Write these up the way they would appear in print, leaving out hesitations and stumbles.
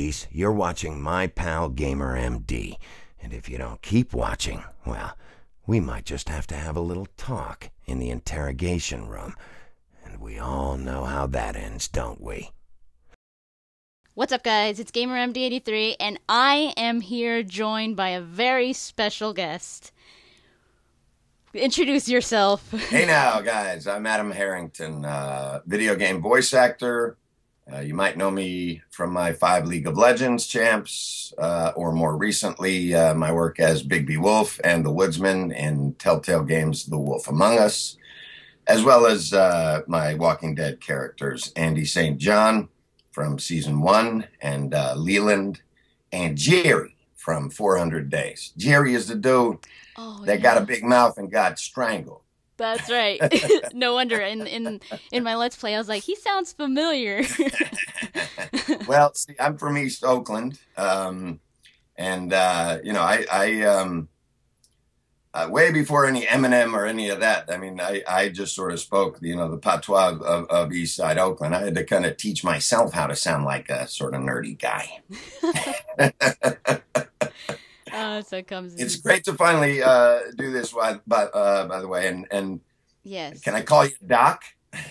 cuties. You're watching My Pal Gamer MD. And if you don't keep watching, well, we might just have to have a little talk in the interrogation room. And we all know how that ends, don't we? What's up, guys? It's GamerMD83, and I am here joined by a very special guest. Introduce yourself. Hey now, guys. I'm Adam Harrington, video game voice actor. You might know me from my 5 League of Legends champs, or more recently, my work as Bigby Wolf and the Woodsman in Telltale games The Wolf Among Us, as well as my Walking Dead characters, Andy St. John from Season 1, and Leland, and Jerry from 400 Days. Jerry is the dude that got a big mouth and got strangled. That's right. No wonder. In my Let's Play, I was like, he sounds familiar. Well, see, I'm from East Oakland, and you know, way before any Eminem or any of that. I mean, I just sort of spoke, you know, the patois of East Side Oakland. I had to kind of teach myself how to sound like a sort of nerdy guy. So it comes. It's great to finally do this. By the way, and yes, can I call you Doc?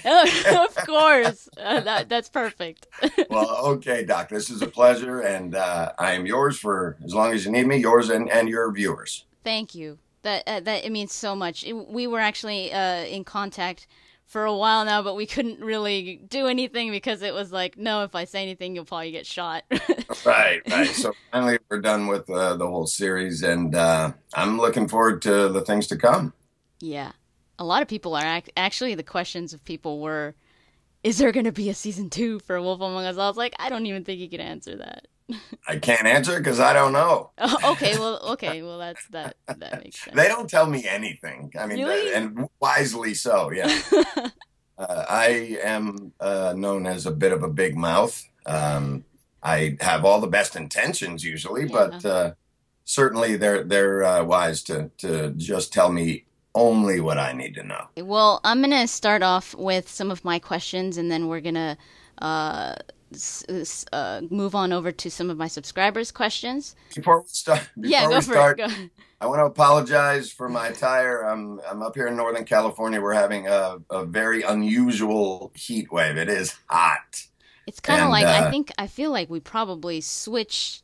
Oh, of course, that's perfect. Well, okay, Doc. This is a pleasure, and I am yours for as long as you need me. Yours and your viewers. Thank you. That it means so much. We were actually in contact for a while now, but we couldn't really do anything because it was like, no, if I say anything, you'll probably get shot. Right. So finally, we're done with the whole series, and I'm looking forward to the things to come. Yeah. A lot of people are actually, the questions of people were, is there going to be a season 2 for Wolf Among Us? I was like, I don't even think you can answer that. I can't answer because I don't know. Oh, okay, well, that makes sense. They don't tell me anything. I mean, really? And wisely so. Yeah. I am known as a bit of a big mouth. I have all the best intentions usually, but certainly they're wise to just tell me only what I need to know. Well, I'm gonna start off with some of my questions, and then we're gonna move on over to some of my subscribers' questions. Before we start, Go. I want to apologize for my attire. I'm up here in Northern California. We're having a very unusual heat wave. It is hot. It's kind of like I feel like we probably switched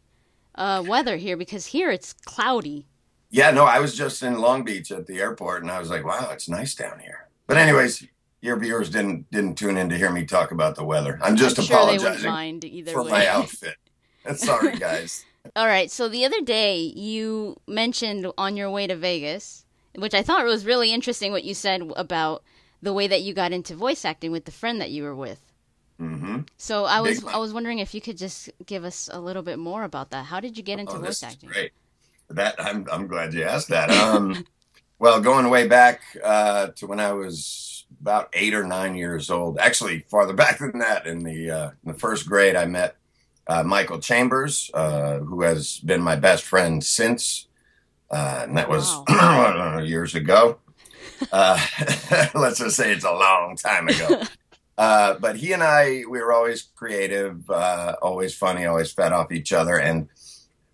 weather here, because here it's cloudy. Yeah, no, I was just in Long Beach at the airport, and I was like, wow, it's nice down here. But anyways, your viewers didn't tune in to hear me talk about the weather. I'm just apologizing for my outfit. Sorry, guys. All right, so the other day you mentioned on your way to Vegas, which I thought was really interesting, what you said about the way that you got into voice acting with the friend that you were with. Mm-hmm. So I was wondering if you could just give us a little bit more about that. How did you get into voice acting? Great. I'm glad you asked that. Well, going way back to when I was about 8 or 9 years old, actually farther back than that, in the first grade, I met Michael Chambers, who has been my best friend since, and that was years ago. Let's just say it's a long time ago. But he and we were always creative, always funny, always fed off each other, and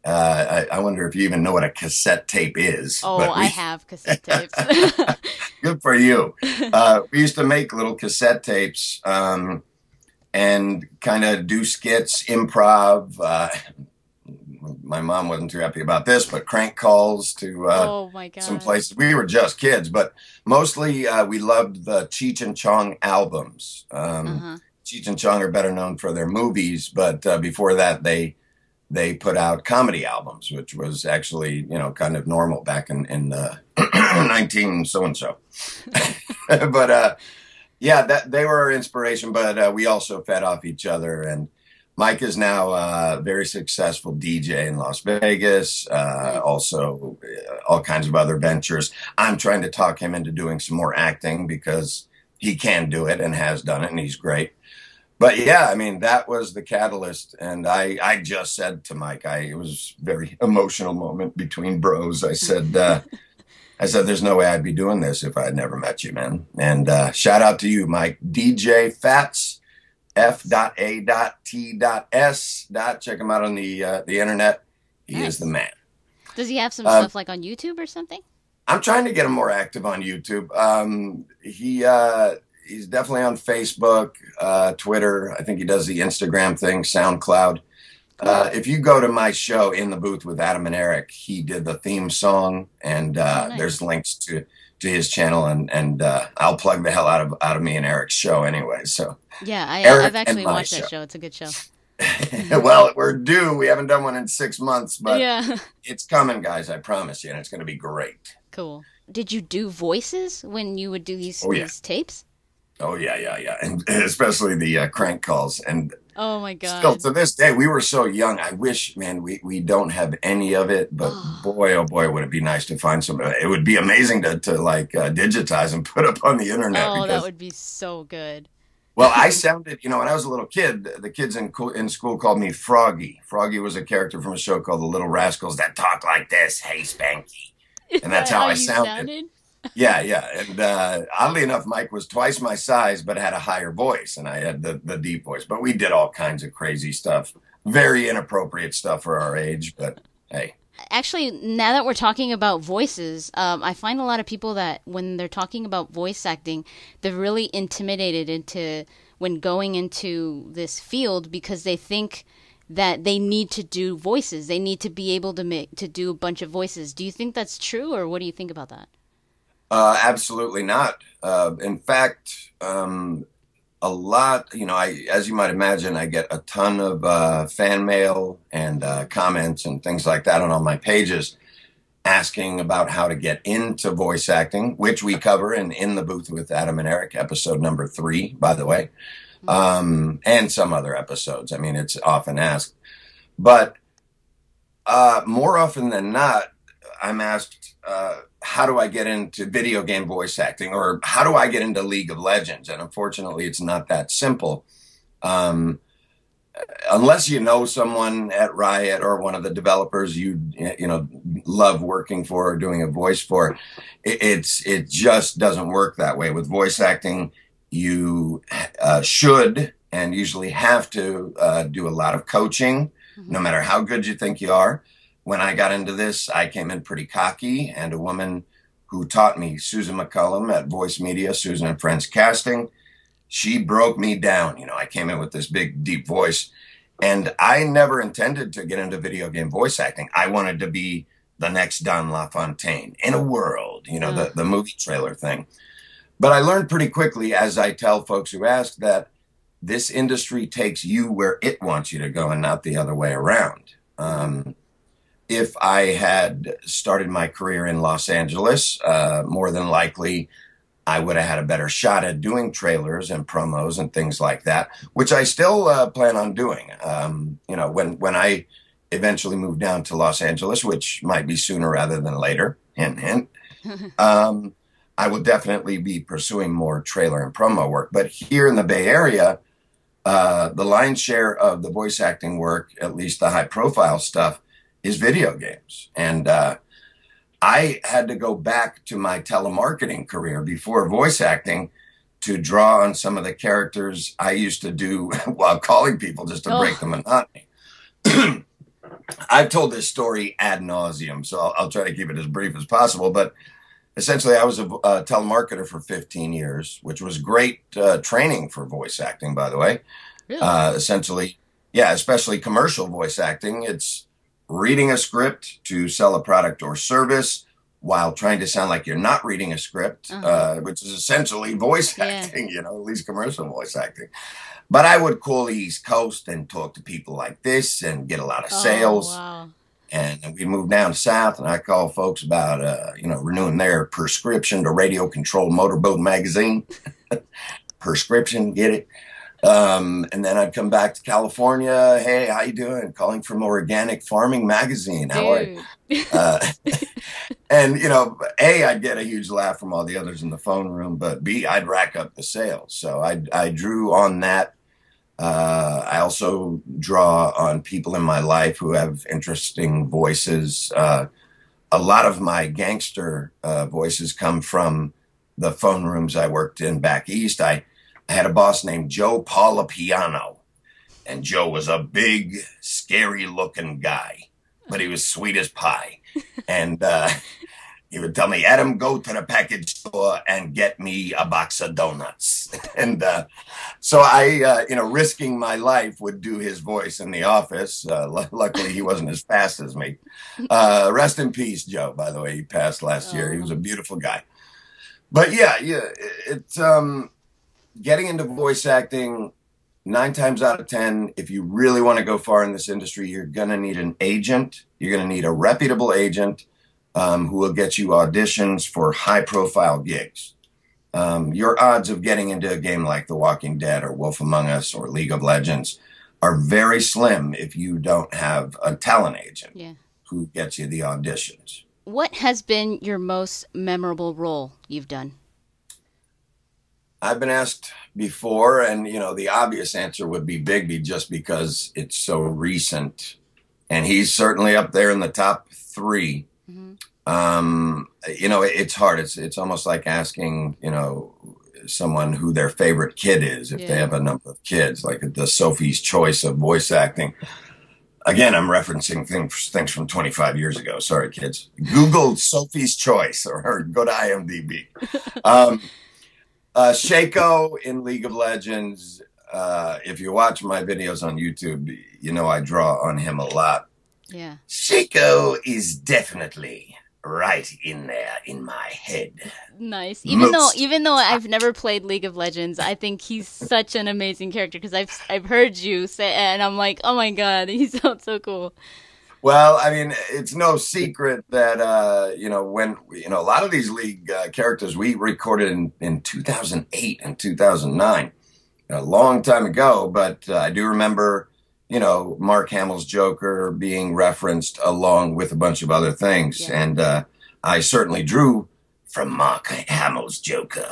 I wonder if you even know what a cassette tape is. Oh, I have cassette tapes. Good for you. We used to make little cassette tapes and kind of do skits, improv. My mom wasn't too happy about this, but crank calls to some places. We were just kids, but mostly we loved the Cheech and Chong albums. Cheech and Chong are better known for their movies, but before that, they put out comedy albums, which was actually, you know, kind of normal back in 19 so-and-so. But yeah, that they were our inspiration, but we also fed off each other. And Mike is now a very successful DJ in Las Vegas, also all kinds of other ventures. I'm trying to talk him into doing some more acting because he can do it and has done it, and he's great. But yeah, I mean, that was the catalyst. And I just said to Mike, it was a very emotional moment between bros. I said, there's no way I'd be doing this if I had never met you, man. And shout out to you, Mike. DJ F.A.T.S. F.A.T.S. Check him out on the internet. He Nice. is the man. Does he have some stuff like on YouTube or something? I'm trying to get him more active on YouTube. He's definitely on Facebook, Twitter. I think he does the Instagram thing, SoundCloud. If you go to my show, In the Booth with Adam and Eric, he did the theme song, and nice. There's links to his channel, and I'll plug the hell out of me and Eric's show anyway. So yeah, I've actually watched that show. It's a good show. Well, we're due. We haven't done one in 6 months, but yeah. It's coming, guys. I promise you, and it's going to be great. Cool. Did you do voices when you would do these tapes? Oh yeah, and especially the crank calls. And oh my god! Still to this day, we were so young. I wish, man, we don't have any of it. But boy, oh boy, would it be nice to find some. It would be amazing to like digitize and put up on the internet. Oh, that would be so good. Well, I sounded, when I was a little kid, the kids in school called me Froggy. Froggy was a character from a show called The Little Rascals that talk like this. Hey, Spanky. And that's how I sounded. Yeah. And oddly enough, Mike was twice my size, but had a higher voice. And I had the deep voice. But we did all kinds of crazy stuff. Very inappropriate stuff for our age. But hey. Actually, now that we're talking about voices, I find a lot of people that when they're talking about voice acting, they're really intimidated when going into this field because they think that they need to do voices. They need to be able to do a bunch of voices. Do you think that's true, or what do you think about that? Absolutely not. In fact, a lot, as you might imagine, I get a ton of fan mail and comments and things like that on all my pages asking about how to get into voice acting, which we cover in the Booth with Adam and Eric, episode number 3, by the way, and some other episodes. I mean, it's often asked. But more often than not, I'm asked, how do I get into video game voice acting, or how do I get into League of Legends? And unfortunately, it's not that simple. Unless you know someone at Riot or one of the developers you love working for or doing a voice for, it just doesn't work that way. With voice acting, you should and usually have to do a lot of coaching, no matter how good you think you are. When I got into this, I came in pretty cocky, and a woman who taught me, Susan McCullum at Voice Media, Susan and Friends Casting, she broke me down. I came in with this big, deep voice, and I never intended to get into video game voice acting. I wanted to be the next Don LaFontaine in a world, the movie trailer thing. But I learned pretty quickly, as I tell folks who ask, that this industry takes you where it wants you to go and not the other way around. If I had started my career in Los Angeles, more than likely I would have had a better shot at doing trailers and promos and things like that, which I still plan on doing. When I eventually move down to Los Angeles, which might be sooner rather than later, hint, hint, I will definitely be pursuing more trailer and promo work. But here in the Bay Area, the lion's share of the voice acting work, at least the high profile stuff, is video games. And I had to go back to my telemarketing career before voice acting to draw on some of the characters I used to do while calling people just to break the monotony. I've told this story ad nauseum, so I'll try to keep it as brief as possible. But essentially, I was a telemarketer for 15 years, which was great training for voice acting, by the way. Really? Essentially, yeah, especially commercial voice acting. It's reading a script to sell a product or service while trying to sound like you're not reading a script, which is essentially voice acting, at least commercial voice acting. But I would call the East Coast and talk to people like this and get a lot of sales. Wow. And we moved down south, and I call folks about, renewing their prescription to Radio Control Motorboat Magazine. Prescription, get it? And then I'd come back to California. Hey, how you doing? Calling from Organic Farming Magazine. How are you? And, A, I'd get a huge laugh from all the others in the phone room, but B, I'd rack up the sales. So I drew on that. I also draw on people in my life who have interesting voices. A lot of my gangster voices come from the phone rooms I worked in back east. I had a boss named Joe Piano, and Joe was a big, scary-looking guy, but he was sweet as pie. And he would tell me, Adam, go to the package store and get me a box of donuts. And so I, risking my life, would do his voice in the office. Luckily, he wasn't as fast as me. Rest in peace, Joe, by the way. He passed last year. He was a beautiful guy. But yeah, it's getting into voice acting. 9 times out of 10, if you really want to go far in this industry, you're going to need an agent. You're going to need a reputable agent who will get you auditions for high-profile gigs. Your odds of getting into a game like The Walking Dead or Wolf Among Us or League of Legends are very slim if you don't have a talent agent who gets you the auditions. What has been your most memorable role you've done? I've been asked before, and the obvious answer would be Bigby, just because it's so recent, and he's certainly up there in the top 3. It's hard. It's almost like asking someone who their favorite kid is if they have a number of kids, like the Sophie's Choice of voice acting. Again, I'm referencing things from 25 years ago. Sorry, kids. Google Sophie's Choice or go to IMDb. Shaco in League of Legends. If you watch my videos on YouTube, I draw on him a lot. Yeah. Shaco is definitely right in there in my head. Nice. Even though I've never played League of Legends, I think he's such an amazing character because I've heard you say, and I'm like, oh my god, he sounds so cool. Well, I mean, it's no secret that when a lot of these League characters we recorded in 2008 and 2009, a long time ago. But I do remember, Mark Hamill's Joker being referenced along with a bunch of other things, and I certainly drew from Mark Hamill's Joker.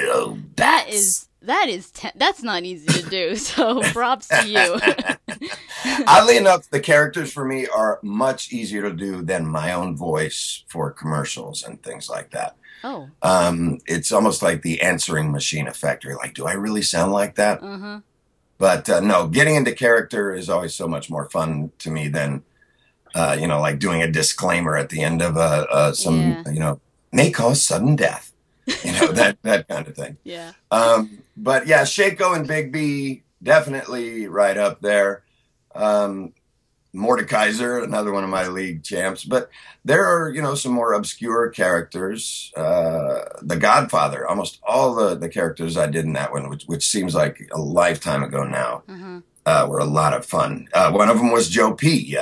Oh, that's not easy to do. So props to you. Oddly enough, the characters for me are much easier to do than my own voice for commercials and things like that. Oh. It's almost like the answering machine effect. You're like, do I really sound like that? Uh-huh. But no, getting into character is always so much more fun to me than, like doing a disclaimer at the end of may cause sudden death. That kind of thing. Yeah. But yeah, Shaco and Bigby, definitely right up there. Mordekaiser, another one of my league champs. But there are, some more obscure characters. The Godfather, almost all the characters I did in that one, which seems like a lifetime ago now, were a lot of fun. One of them was Joe P.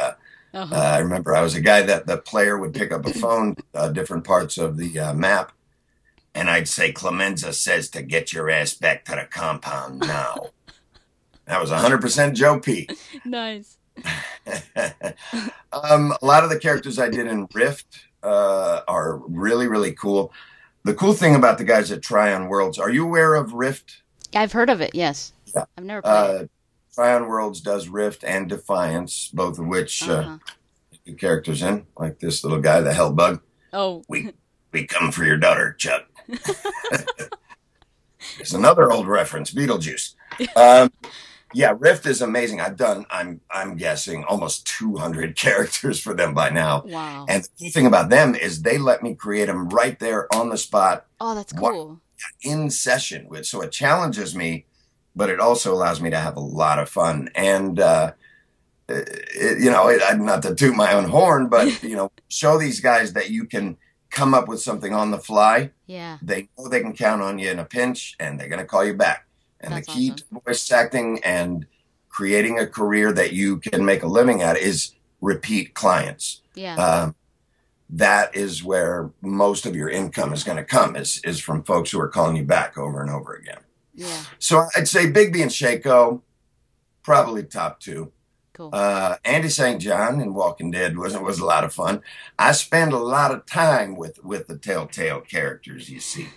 I remember I was a guy that the player would pick up a phone, different parts of the map, and I'd say, Clemenza says to get your ass back to the compound now. That was 100% Joe P. Nice. A lot of the characters I did in Rift are really, really cool. The cool thing about the guys at Tryon Worlds, are you aware of Rift? I've heard of it, yes. Yeah. I've never played it. Tryon Worlds does Rift and Defiance, both of which characters in, like this little guy, the Hellbug. Oh. We come for your daughter, Chuck. It's another old reference, Beetlejuice. Yeah, Rift is amazing. I've done, I'm guessing, almost 200 characters for them by now. Wow. And the key thing about them is they let me create them right there on the spot. Oh, that's cool. In session. So it challenges me, but it also allows me to have a lot of fun. And, not to toot my own horn, but, show these guys that you can come up with something on the fly. Yeah. They know they can count on you in a pinch, and they're going to call you back. And that's the key to voice acting and creating a career that you can make a living at is repeat clients. Yeah. That is where most of your income is going to come, is from folks who are calling you back over and over again. Yeah. So I'd say Bigby and Shaco, probably top 2. Cool. Andy St. John in Walking Dead was a lot of fun. I spend a lot of time with the Telltale characters, you see.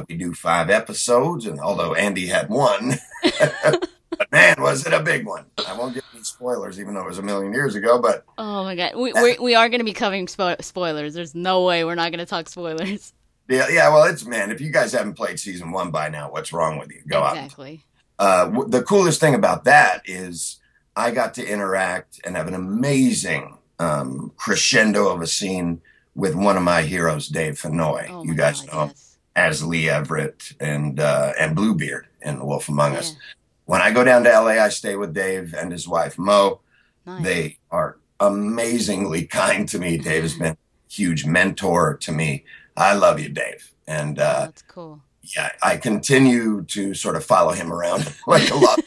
We do 5 episodes, and although Andy had 1, but man, was it a big one. I won't give any spoilers, even though it was a million years ago, but... Oh my god, we are going to be covering spoilers. There's no way we're not going to talk spoilers. Yeah, yeah. Well, man, if you guys haven't played season 1 by now, what's wrong with you? Go out. Exactly. The coolest thing about that is I got to interact and have an amazing crescendo of a scene with one of my heroes, Dave Fennoy. Oh You my guys God, know him yes. as Lee Everett and Bluebeard in The Wolf Among Yeah. Us. When I go down to LA, I stay with Dave and his wife, Mo. Nice. They are amazingly kind to me. Dave has been a huge mentor to me. I love you, Dave. And That's cool. yeah, I continue to sort of follow him around like a lot,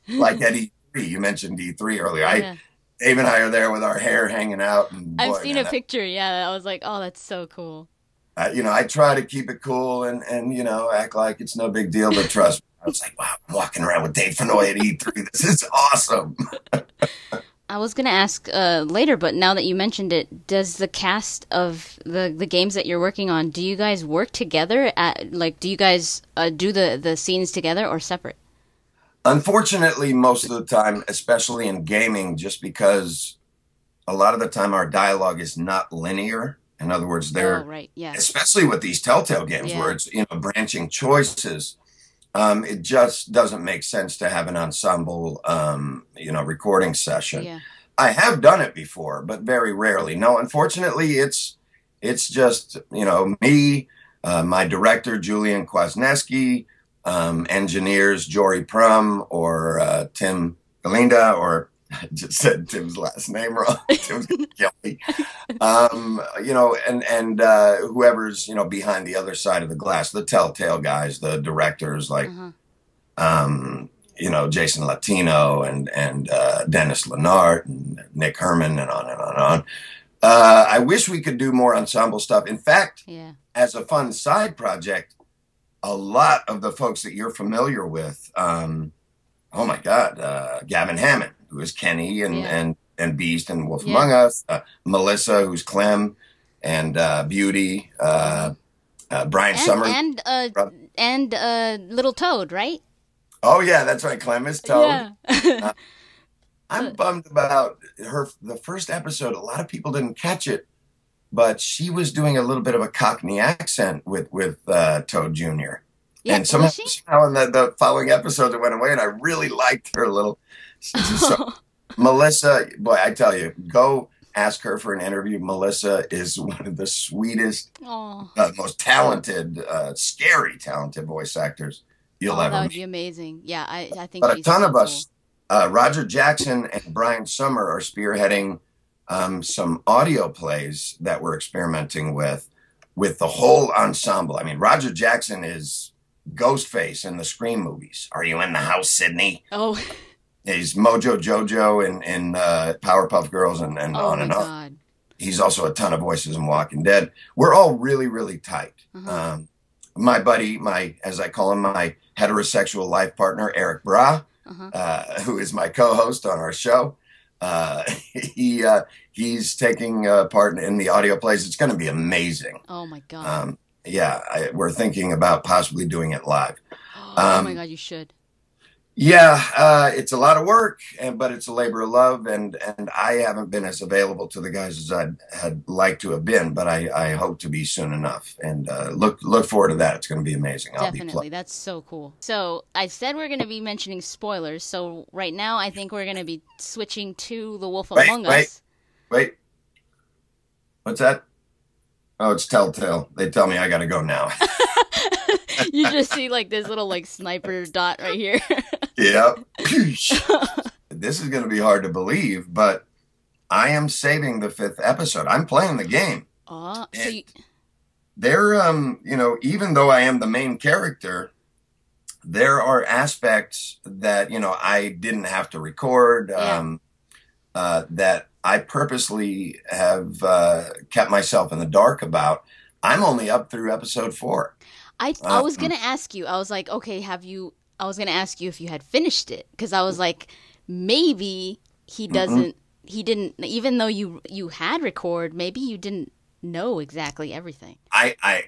like at E3. You mentioned E3 earlier. Yeah. Dave and I are there with our hair hanging out. And I've boy, seen man, a picture. Yeah, I was like, oh, that's so cool. I try to keep it cool and act like it's no big deal. But trust me, I was like, wow, I'm walking around with Dave Fennoy at E3. This is awesome. I was gonna ask later, but now that you mentioned it, does the cast of the games that you're working on, do you guys work together? Do you guys do the scenes together or separate? Unfortunately, most of the time, especially in gaming, just because a lot of the time our dialogue is not linear. In other words, right, yeah, especially with these Telltale games where it's branching choices. It just doesn't make sense to have an ensemble, recording session. Yeah. I have done it before, but very rarely. No, unfortunately, it's just me, my director Julian Kwasniewski, engineers Jory Prum or Tim Galinda, or I just said Tim's last name wrong. Tim's gonna kill me. And whoever's behind the other side of the glass, the Telltale guys, the directors like Jason Latino and Dennis Lennart and Nick Herman and on and on and on. I wish we could do more ensemble stuff. In fact, as a fun side project, a lot of the folks that you're familiar with, oh my God, Gavin Hammond, who is Kenny and Beast and Wolf Among Us, Melissa, who's Clem, and Beauty, Brian Summer. And Little Toad, right? Oh, yeah, that's right. Clem is Toad. Yeah. I'm bummed about the first episode. A lot of people didn't catch it, but she was doing a little bit of a Cockney accent with Toad Jr. Yeah, and somehow in the following episode it went away, and I really liked her little. So, Melissa, boy, I tell you, go ask her for an interview. Melissa is one of the sweetest, most talented, scary talented voice actors you'll ever meet. That would be amazing. Yeah, I think. But a ton of us, Roger Jackson and Brian Summer, are spearheading some audio plays that we're experimenting with the whole ensemble. I mean, Roger Jackson is Ghostface in the Scream movies. Are you in the house, Sydney? Oh. He's Mojo Jojo in Powerpuff Girls and on and on. God. He's also a ton of voices in Walking Dead. We're all really, really tight. My buddy, as I call him, my heterosexual life partner, Eric Bra, who is my co-host on our show. He's taking part in the audio plays. It's going to be amazing. Oh my God. We're thinking about possibly doing it live. Oh my God, you should. Yeah, it's a lot of work, but it's a labor of love, and I haven't been as available to the guys as I'd liked to have been, but I hope to be soon enough, and look forward to that. It's going to be amazing. Definitely, that's so cool. So I said we're going to be mentioning spoilers, so right now I think we're going to be switching to The Wolf Among Us. Wait. What's that? Oh, it's Telltale. They tell me I got to go now. You just see like this little like sniper dot right here. Yep. This is going to be hard to believe, but I am saving the 5th episode. I'm playing the game. They're, even though I am the main character, there are aspects that, I didn't have to record, that I purposely have kept myself in the dark about. I'm only up through episode 4. I was going to ask you, I was like, okay, I was going to ask you if you had finished it, because I was like, maybe he didn't, even though you had record, maybe you didn't know exactly everything.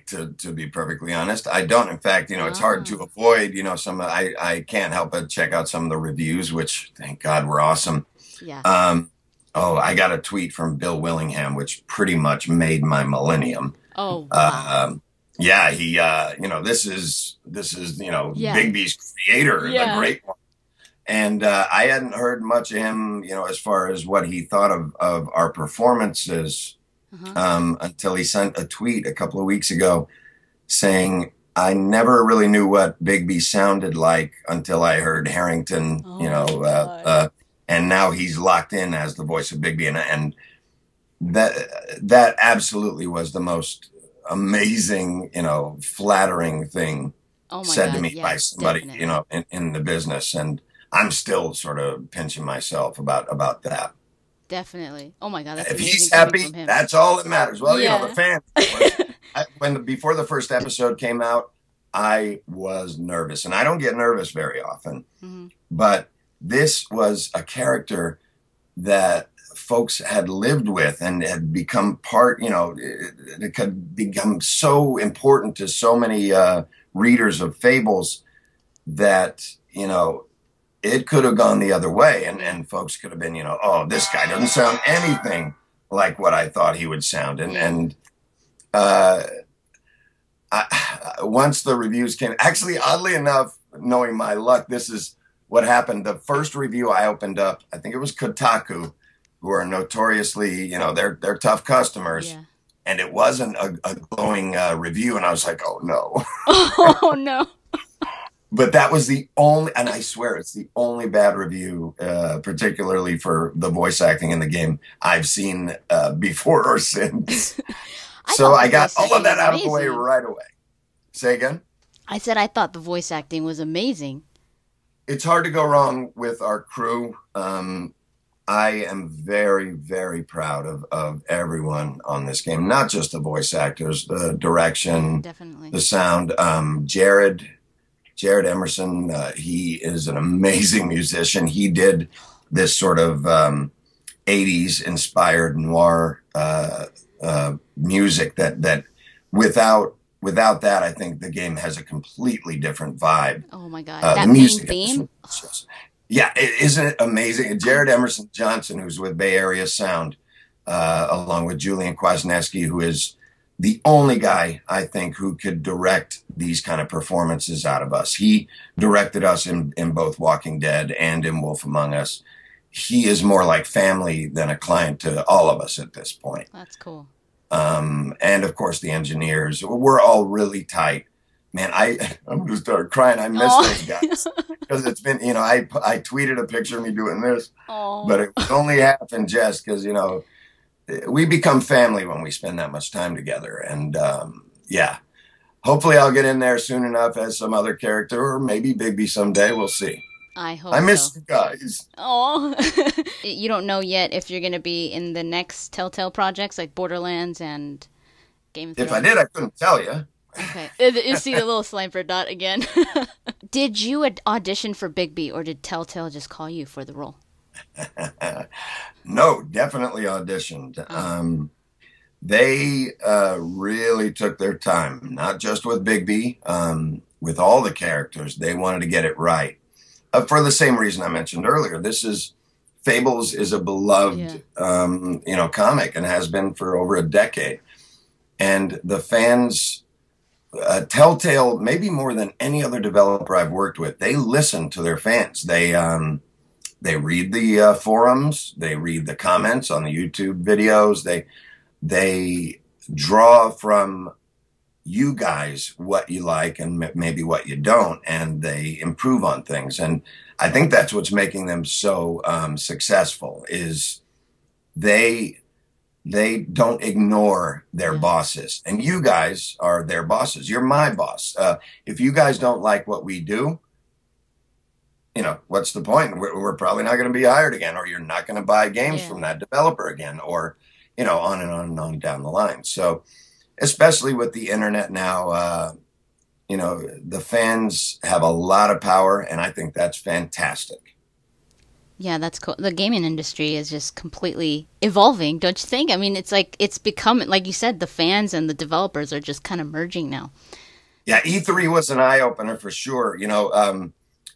To be perfectly honest, I don't. In fact, it's hard to avoid, I can't help but check out some of the reviews, which thank God were awesome. Yeah. I got a tweet from Bill Willingham, which pretty much made my millennium. Oh, wow. Yeah, he, this is, Yeah. Bigby's creator, the Yeah. great one. And I hadn't heard much of him, as far as what he thought of our performances until he sent a tweet a couple of weeks ago saying, I never really knew what Bigby sounded like until I heard Harrington, and now he's locked in as the voice of Bigby. And that absolutely was the most amazing, flattering thing said to me by somebody, definitely. in the business. And I'm still sort of pinching myself about that. Definitely. Oh my God, that's If amazing he's coming happy, from him. that's all that matters. Well, the Yeah. fans. Before the first episode came out, I was nervous, and I don't get nervous very often. But this was a character that folks had lived with and had become part. It could become so important to so many readers of fables that it could have gone the other way, and folks could have been, oh, this guy doesn't sound anything like what I thought he would sound. And once the reviews came, actually, oddly enough, knowing my luck, this is what happened. The first review I opened up, I think it was Kotaku, who are notoriously, they're tough customers. Yeah. And it wasn't a glowing review. And I was like, oh, no. Oh, no. But that was the only, and I swear it's the only bad review, particularly for the voice acting in the game, I've seen before or since. So I got all of that out of the way right away. Say again? I said I thought the voice acting was amazing. It's hard to go wrong with our crew. I am very, very proud of everyone on this game, not just the voice actors, the direction, Definitely. the sound. Jared Emerson, he is an amazing musician. He did this sort of 80s inspired noir music that without that, I think the game has a completely different vibe. Oh my God. That the music theme? Yeah, isn't it amazing? Jared Emerson Johnson, who's with Bay Area Sound, along with Julian Kwasniewski, who is the only guy, I think, who could direct these kind of performances out of us. He directed us in both Walking Dead and in Wolf Among Us. He is more like family than a client to all of us at this point. That's cool. And of course, the engineers. We're all really tight. Man, I'm going to start crying. I miss those guys. Because it's been, I tweeted a picture of me doing this. But it was only half in jest because, we become family when we spend that much time together. And yeah, hopefully I'll get in there soon enough as some other character, or maybe Bigby someday. We'll see. I hope I miss you guys. Oh, you don't know yet if you're going to be in the next Telltale projects like Borderlands and Game of Thrones? If I did, I couldn't tell you. Okay. You see the little Slimer dot again. Did you audition for Bigby, or did Telltale just call you for the role? No, definitely auditioned. Oh. They really took their time, not just with Bigby, with all the characters. They wanted to get it right. For the same reason I mentioned earlier. Fables is a beloved, comic, and has been for over a decade. And the fans, Telltale, maybe more than any other developer I've worked with, they listen to their fans. They read the forums, they read the comments on the YouTube videos. They draw from you guys what you like and maybe what you don't, and they improve on things. And I think that's what's making them so successful, is they don't ignore their bosses. And you guys are their bosses. You're my boss. If you guys don't like what we do, what's the point? We're probably not going to be hired again, or you're not going to buy games from that developer again, or, on and on and on down the line. So, especially with the internet now, the fans have a lot of power, and I think that's fantastic. Yeah, that's cool. The gaming industry is just completely evolving, don't you think? I mean, it's like it's become, like you said, the fans and the developers are just kind of merging now. Yeah, E3 was an eye-opener for sure.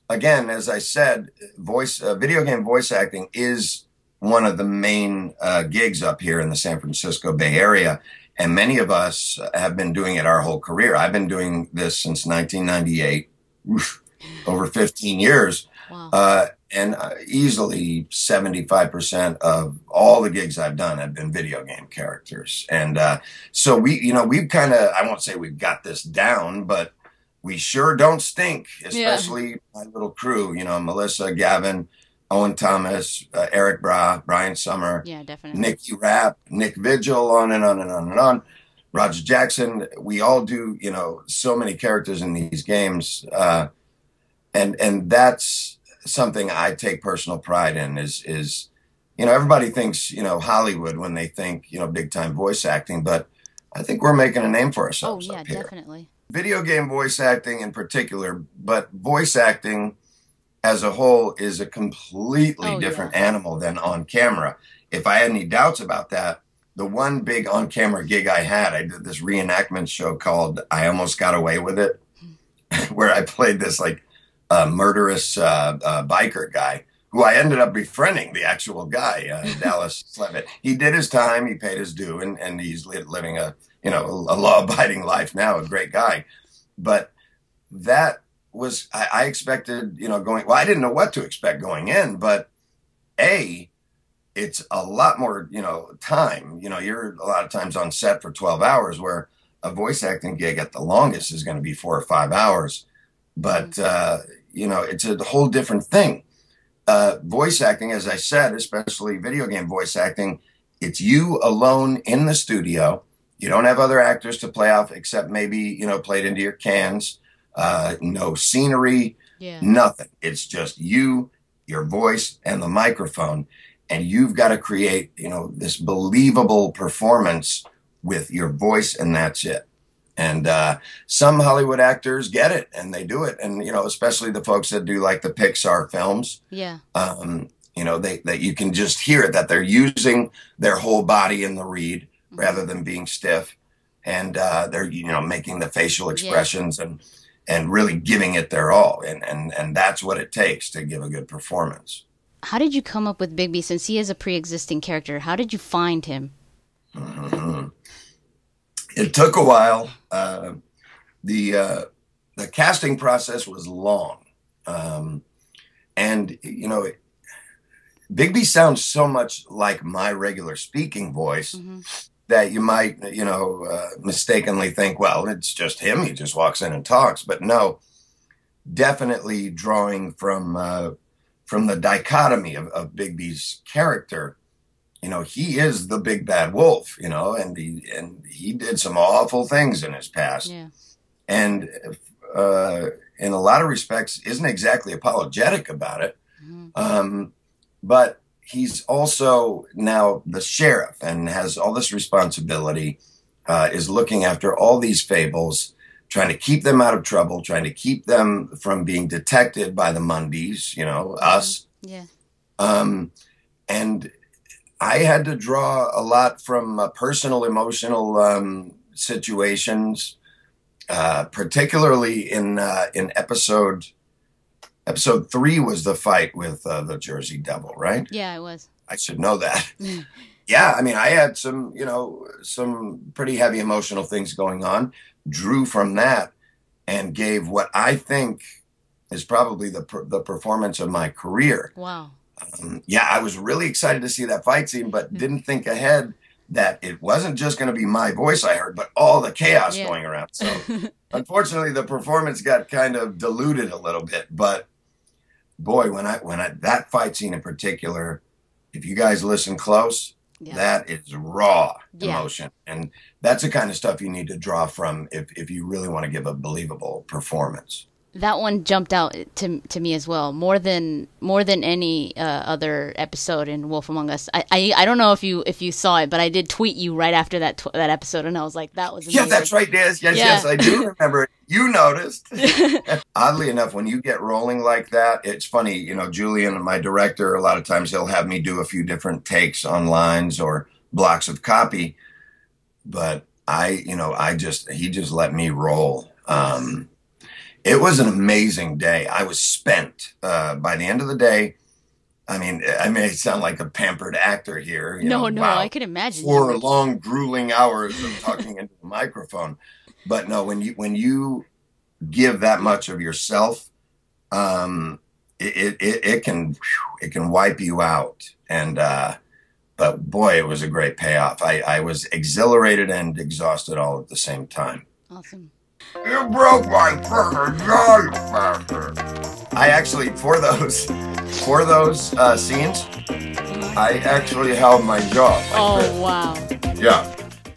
Again, as I said, video game voice acting is one of the main gigs up here in the San Francisco Bay Area. And many of us have been doing it our whole career. I've been doing this since 1998, over 15 years. Wow. And easily 75% of all the gigs I've done have been video game characters. And so we've kind of, I won't say we've got this down, but we sure don't stink, especially my little crew, Melissa, Gavin, Owen Thomas, Eric Bra, Brian Summer, definitely. Nicky Rapp, Nick Vigil, on and on and on and on. Roger Jackson. We all do, so many characters in these games. And that's something I take personal pride in is, everybody thinks, Hollywood when they think, big time voice acting, but I think we're making a name for ourselves. Oh, yeah, up here. definitely. Video game voice acting in particular, but voice acting as a whole is a completely different animal than on camera. If I had any doubts about that, the one big on camera gig I did this reenactment show called I Almost Got Away With It, where I played this like murderous biker guy who I ended up befriending, the actual guy, Dallas Slevitt. He did his time, he paid his due, and he's living a law-abiding life now, a great guy. But that was, I expected, I didn't know what to expect going in, but it's a lot more, time. You're a lot of times on set for 12 hours, where a voice acting gig at the longest is going to be 4 or 5 hours. But, it's a whole different thing. Voice acting, as I said, especially video game voice acting, it's you alone in the studio. You don't have other actors to play off except maybe, played into your cans. No scenery, nothing. It's just you, your voice, and the microphone. And you've got to create, this believable performance with your voice, and that's it. And some Hollywood actors get it, and they do it. And, especially the folks that do like the Pixar films. Yeah. That you can just hear it, that they're using their whole body in the read rather than being stiff. And they're, making the facial expressions and really giving it their all. And that's what it takes to give a good performance. How did you come up with Bigby, since he is a pre-existing character? How did you find him? Mm-hmm. It took a while. The casting process was long. And, Bigby sounds so much like my regular speaking voice that you might, mistakenly think, well, it's just him. He just walks in and talks. But no, definitely drawing from the dichotomy of Bigby's character. He is the big bad wolf, and he did some awful things in his past. Yeah. And in a lot of respects, isn't exactly apologetic about it. But he's also now the sheriff and has all this responsibility, is looking after all these fables, trying to keep them out of trouble, trying to keep them from being detected by the Mundies, us. Yeah. And I had to draw a lot from personal, emotional situations, particularly in episode 3 was the fight with the Jersey Devil, right? Yeah, it was. I should know that. Yeah, I mean, I had some pretty heavy emotional things going on, drew from that, and gave what I think is probably the performance of my career. Wow. I was really excited to see that fight scene, but didn't think ahead that it wasn't just going to be my voice I heard, but all the chaos going around. So unfortunately, the performance got kind of diluted a little bit. But boy, when I that fight scene in particular, if you guys listen close, that is raw emotion. And that's the kind of stuff you need to draw from if you really want to give a believable performance. That one jumped out to me as well, more than any other episode in Wolf Among Us. I don't know if you saw it, but I did tweet you right after that episode, and I was like, that was amazing. Yeah, that's right, Des. Yes, I do remember it. You noticed. Oddly enough, when you get rolling like that, it's funny. Julian, my director, a lot of times he'll have me do a few different takes on lines or blocks of copy, but he just let me roll. It was an amazing day. I was spent. By the end of the day, I mean, I may sound like a pampered actor here. You know, No, wow, I could imagine. 4 long, grueling hours of talking into the microphone. But no, when you give that much of yourself, it can wipe you out. And but boy, it was a great payoff. I was exhilarated and exhausted all at the same time. Awesome. You broke my fucking jaw, you bastard. I actually, for those scenes, I actually held my jaw. Oh, wow. Yeah.